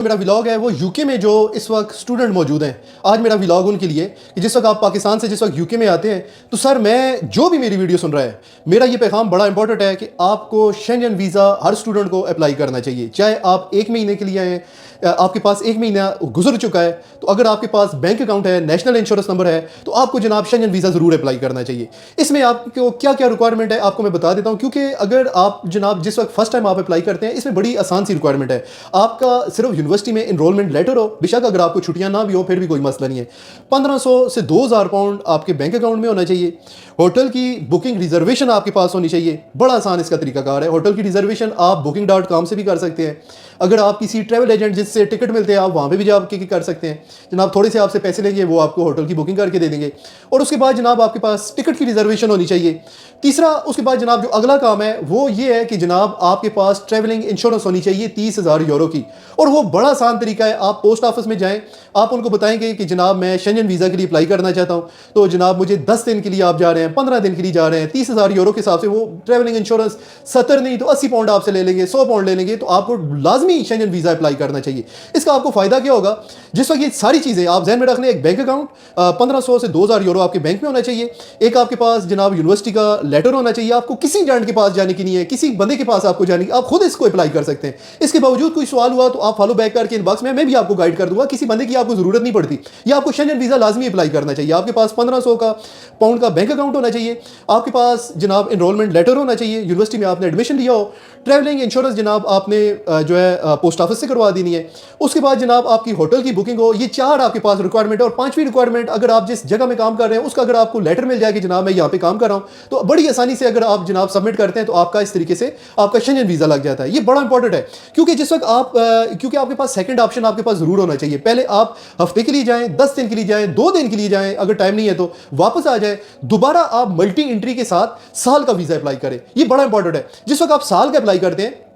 मेरा व्लॉग है वो यूके में जो इस वक्त स्टूडेंट मौजूद हैं। आज मेरा व्लॉग उनके लिए कि जिस वक्त आप पाकिस्तान से जिस वक्त यूके में आते हैं तो सर मैं जो भी मेरी वीडियो सुन रहा है, मेरा ये पैगाम बड़ा इंपॉर्टेंट है कि आपको शेंजन वीज़ा हर स्टूडेंट को अप्लाई करना चाहिए। चाहे आप 1 महीने के लिए आए, आपके पास 1 महीना गुजर चुका है, तो अगर आपके पास बैंक अकाउंट है, नेशनल इंश्योरेंस नंबर है, तो आपको जनाब शेंजन वीज़ा ज़रूर अप्लाई करना चाहिए। इसमें आपको क्या क्या रिक्वायरमेंट है आपको मैं बता देता हूँ, क्योंकि अगर आप जनाब जिस वक्त फर्स्ट टाइम आप अप्लाई करते हैं, इसमें बड़ी आसान सी रिक्वायरमेंट है। आपका सिर्फ यूनिवर्सिटी में इनरोलमेंट लेटर हो, बेशक अगर आपको छुट्टियां ना भी हो फिर भी कोई मसला नहीं है। 1500 से 2000 पाउंड आपके बैंक अकाउंट में होना चाहिए। होटल की बुकिंग रिजर्वेशन आपके पास होनी चाहिए। बड़ा आसान इसका तरीकाकार है। होटल की रिजर्वेशन आप booking.com से भी कर सकते हैं। अगर आप किसी ट्रैवल एजेंट जिससे टिकट मिलते हैं आप वहाँ पे भी जाके कर सकते हैं। जनाब थोड़े से आपसे पैसे लेंगे, वो आपको होटल की बुकिंग करके दे देंगे। और उसके बाद जनाब आपके पास टिकट की रिजर्वेशन होनी चाहिए। तीसरा, उसके बाद जनाब जो अगला काम है वो ये है कि जनाब आपके पास ट्रैवलिंग इंश्योरेंस होनी चाहिए 30,000 यूरो की। और वो बड़ा आसान तरीका है। आप पोस्ट ऑफिस में जाएं, आप उनको बताएंगे कि जनाब मैं शेंजन वीज़ा के लिए अप्लाई करना चाहता हूँ, तो जनाब मुझे 10 दिन के लिए आप जा रहे हैं, 15 दिन के लिए जा रहे हैं, 30,000 यूरो के हिसाब से वो ट्रैवलिंग इंश्योरेंस 70 नहीं तो 80 पाउंड आपसे ले लेंगे, 100 पाउंड ले लेंगे, तो आपको लाजमी शेंजन वीज़ा अप्लाई करना चाहिए। इसका आपको फायदा क्या होगा, जिस वक्त ये सारी चीज़ें आप जहन में रख लें, एक बैंक अकाउंट 1500 से 2000 यूरो आपके बैंक में होना चाहिए। एक आपके पास जनाब यूनिवर्सिटी का लेटर होना चाहिए। आपको किसी एजेंट के पास जाने की नहीं है, किसी बंदे के पास आपको जाने की, आप खुद इसको अप्लाई कर सकते हैं। इसके बावजूद कोई सवाल हुआ तो आप फॉलो बैक करके इनबॉक्स में मैं भी आपको गाइड कर दूंगा। किसी बंदे की आपको जरूरत नहीं पड़ती। या आपको शेंजन वीज़ा लाजमी अप्लाई करना चाहिए। आपके पास 1500 का पाउंड का बैंक अकाउंट होना चाहिए। आपके पास जनाब इनरोलमेंट लेटर होना चाहिए, यूनिवर्सिटी में आपने एडमिशन लिया हो। ट्रैवलिंग इंश्योरेंस जनाब आपने जो है पोस्ट ऑफिस से करवा देनी है। उसके बाद जनाब आपकी होटल की बुकिंग हो। ये 4 आपके पास रिक्वायरमेंट है। और 5वीं रिक्वायरमेंट, अगर आप जिस जगह में काम कर रहे हैं उसका अगर आपको लेटर मिल जाए कि जनाब मैं यहाँ पे काम कर रहा हूँ, तो बड़ी आसानी से अगर आप जनाब सबमिट करते हैं तो आपका इस तरीके से आपका शेंजन वीज़ा लग जाता है। ये बड़ा इंपॉर्टेंट है, क्योंकि जिस वक्त आप क्योंकि आपके पास सेकंड ऑप्शन आपके पास जरूर होना चाहिए। पहले आप हफ्ते के लिए जाएं, 10 दिन के लिए जाएं, 2 दिन के लिए जाएं, अगर टाइम नहीं है तो वापस आ जाए। दोबारा आप मल्टी एंट्री के साथ साल का वीज़ा अप्लाई करें। ये बड़ा इंपॉर्टेंट है। जिस वक्त आप साल का अप्लाई करते हैं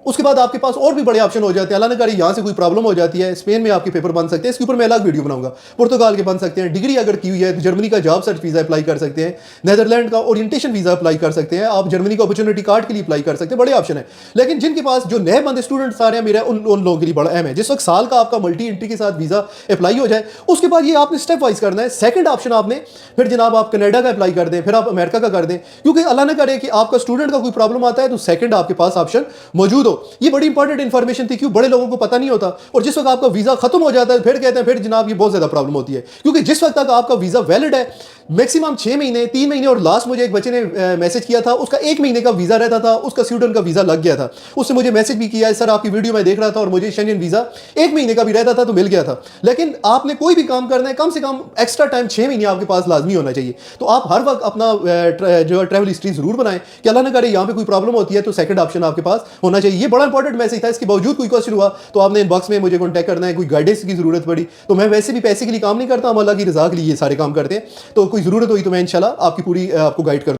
उसके बाद आपके पास और भी बड़े ऑप्शन हो जाते हैं। अल्लाह ने कहा यहाँ से कोई प्रॉब्लम हो जाती है, स्पेन में आपके पेपर बन सकते हैं, इसके ऊपर मैं अलग वीडियो बनाऊंगा। पुर्तगाल के बन सकते हैं। डिग्री अगर की हुई है तो जर्मनी का जॉब सर्च वीज़ा अप्लाई कर सकते हैं। नेदरलैंड का ओरिएंटेशन वीज़ा अप्लाई कर सकते हैं। आप जर्मनी का अपॉर्चुनिटी कार्ड के लिए अप्लाई कर सकते हैं। बड़े ऑप्शन है। लेकिन जिनके पास जो नए बंदे स्टूडेंट्स आ रहे हैं मेरे, उन लोगों के लिए बड़ा अहम है। जिस वक्त साल का आपका मल्टी एंट्री के साथ वीज़ा अप्लाई हो जाए, उसके बाद ये आपने स्टेप वाइज करना है। सेकंड ऑप्शन आपने फिर जनाब आप कनाडा का अप्लाई कर दें, फिर आप अमेरिका का कर दें, क्योंकि अल्लाह ने करे कि आपका स्टूडेंट का कोई प्रॉब्लम आता है तो सेकंड आपके पास ऑप्शन मौजूद हो। ये बड़ी इंपॉर्टेंट इंफॉर्मेशन थी, क्यों बड़े लोगों को पता नहीं होता। और जिस वक्त आपका वीजा खत्म हो जाता है फिर कहते हैं फिर जनाब ये बहुत ज्यादा प्रॉब्लम होती है, क्योंकि जिस वक्त तक आपका वीजा वैलिड है मैक्सिमम 6 महीने, 3 महीने, और लास्ट मुझे एक बच्चे ने मैसेज किया था उसका 1 महीने का वीजा रहता था, उसका स्वीडन का वीजा लग गया था। उसने मुझे मैसेज भी किया है, सर आपकी वीडियो में देख रहा था और मुझे शेंजन वीजा 1 महीने का भी रहता था तो मिल गया था। लेकिन आपने कोई भी काम करना है कम से कम एक्स्ट्रा टाइम 6 महीने आपके पास लाजमी होना चाहिए। तो आप हर वक्त अपना जो ट्रैवल हिस्ट्री जरूर बनाएं कि अल्लाह ने करे यहाँ पे कोई प्रॉब्लम होती है तो सेकंड ऑप्शन आपके पास होना चाहिए। ये बड़ा इंपॉर्टेंट मैसेज था। इसके बावजूद कोई क्वेश्चन हुआ तो आपने इनबॉक्स में मुझे कॉन्टैक्ट करना है। कोई गाइडेंस की जरूरत पड़ी तो मैं वैसे भी पैसे के लिए काम नहीं करता, हम अल्लाह की रजा के लिए ये सारे काम करते हैं। तो कोई जरूरत हुई तो मैं इंशाल्लाह आपकी पूरी आपको गाइड कर